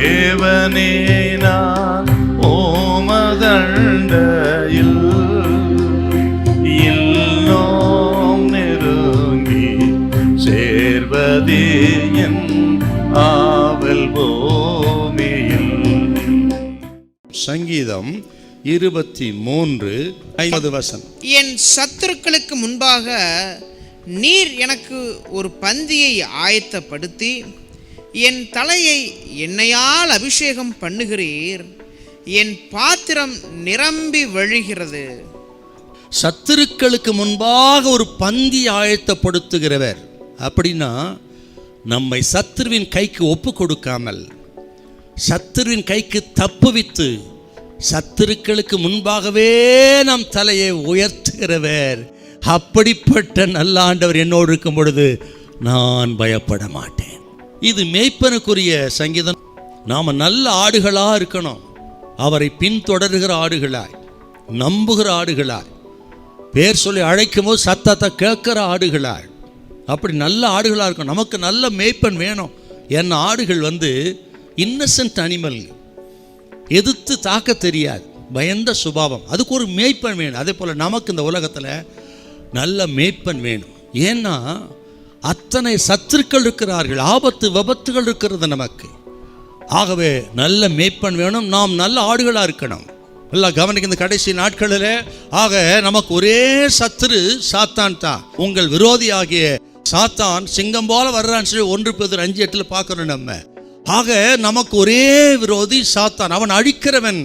தேவனே நான் ஓமதண்டையில் இன்னும் நெருங்கி சேர்வதே என் ஆவல் பூமியில். சங்கீதம் 23:5. என் சத்துருக்களுக்கு முன்பாக நீர் எனக்கு ஒரு பந்தியை ஆயத்தப்படுத்தி என் தலையை எண்ணெயால் அபிஷேகம் பண்ணுகிறீர். என் பாத்திரம் நிரம்பி வழிகிறது. சத்துருக்களுக்கு முன்பாக ஒரு பந்தி ஆயத்தப்படுத்துகிறவர் அப்படின்னா, நம்மை சத்துருவின் கைக்கு ஒப்பு கொடுக்காமல், சத்துருவின் கைக்கு தப்புவித்து, சத்துருக்களுக்கு முன்பாகவே நம் தலையை உயர்த்துகிறவர். அப்படிப்பட்ட நல்ல ஆண்டவர் என்னோடு இருக்கும் பொழுது நான் பயப்பட மாட்டேன். இது மேய்ப்பனுக்குரிய சங்கீதம். நாம் நல்ல ஆடுகளாக இருக்கணும். அவரை பின்தொடர்கிற ஆடுகளாய், நம்புகிற ஆடுகளாய், பேர் சொல்லி அழைக்கும் போது சத்தத்தை கேட்கிற ஆடுகளாய், அப்படி நல்ல ஆடுகளாக இருக்கும். நமக்கு நல்ல மேய்ப்பன் வேணும். என் ஆடுகள் இன்னசென்ட் அனிமல், எதிர்த்து தாக்க தெரியாது, பயந்த சுபாவம். அதுக்கு ஒரு மேய்ப்பன் வேணும். அதே போல் நமக்கு இந்த உலகத்தில் நல்ல மேய்ப்பன் வேணும். ஏன்னா அத்தனை சத்துருக்கள் இருக்கிறார்கள், ஆபத்து விபத்துகள் இருக்கிறது நமக்கு. ஆகவே நல்ல மேய்ப்பன் வேணும். நாம் நல்ல ஆடுகளாக இருக்கணும். எல்லாம் கவனிக்க, இந்த கடைசி நாட்களில் நமக்கு ஒரே சத்துரு சாத்தான் தான். உங்கள் விரோதியாகிய சாத்தான் சிங்கம் போல வர்றான்னு சொல்லி 1 பேதுரு 5:8 பார்க்கணும் நம்ம. நமக்கு ஒரே விரோதி சாத்தான், அவன் அழிக்கிறவன்.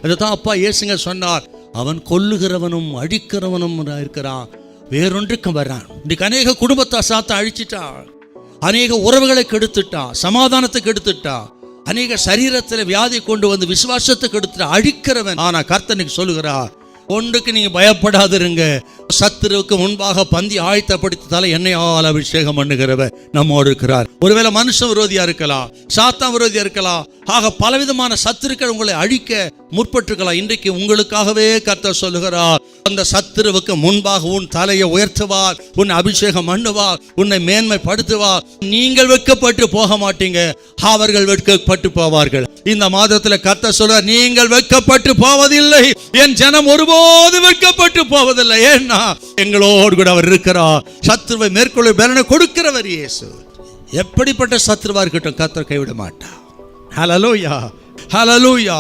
அதுதான் அப்பா இயேசுங்க சொன்னார், அவன் கொல்லுகிறவனும் அழிக்கிறவனும் இருக்கிறான், வேறொன்றுக்கும் வர்றான். இன்றைக்கு அநேக குடும்பத்தை சாத்தான் அழிச்சிட்டான், அநேக உறவுகளை கெடுத்துட்டான், சமாதானத்தை கெடுத்துட்டான், அநேக சரீரத்தில் வியாதி கொண்டு வந்து விசுவாசத்தை கெடுத்துட்டான், அழிக்கிறவன். ஆனா கர்த்தனுக்கு சொல்லுகிறார், ஒன்றுக்கு நீங்க பயப்படாதிருங்க. சத்துருவுக்கு முன்பாக பந்தி ஆயத்தப்படுத்தால எண்ணெயால் அபிஷேகம் பண்ணுகிறவர் நம்மோடு இருக்கிறார். ஒருவேளை மனுஷன் விரோதியா இருக்கலாம், சாத்தான் விரோதியா இருக்கலாம். பலவிதமான சத்துருக்கள் உங்களை அழிக்க முற்பட்டிருக்கலாம். இன்றைக்கு உங்களுக்காகவே கர்த்தர் சொல்லுகிறார், அந்த சத்துருவுக்கு முன்பாக உன் தலையை உயர்த்துவார், உன்னை அபிஷேகம் பண்ணுவார், உன்னை மேன்மைப்படுத்துவார். நீங்கள் வெட்கப்பட்டு போக மாட்டீங்க, அவர்கள் வெட்கப்பட்டு போவார்கள். இந்த மாதத்தில் கர்த்தர் சொல்றார், நீங்கள் வெட்கப்பட்டு போவதில்லை, என் ஜனம் ஒருபோது வெட்கப்பட்டு போவதில்லை. ஏன்னா எங்களோடு கூட அவர் இருக்கிறார். சத்துருவை மேற்கொள்ள பலனை கொடுக்கிறவர் இயேசு. எப்படிப்பட்ட சத்துருவா இருக்கட்டும், கர்த்தர் கைவிட மாட்டார். ஹல்லேலூயா, ஹல்லேலூயா.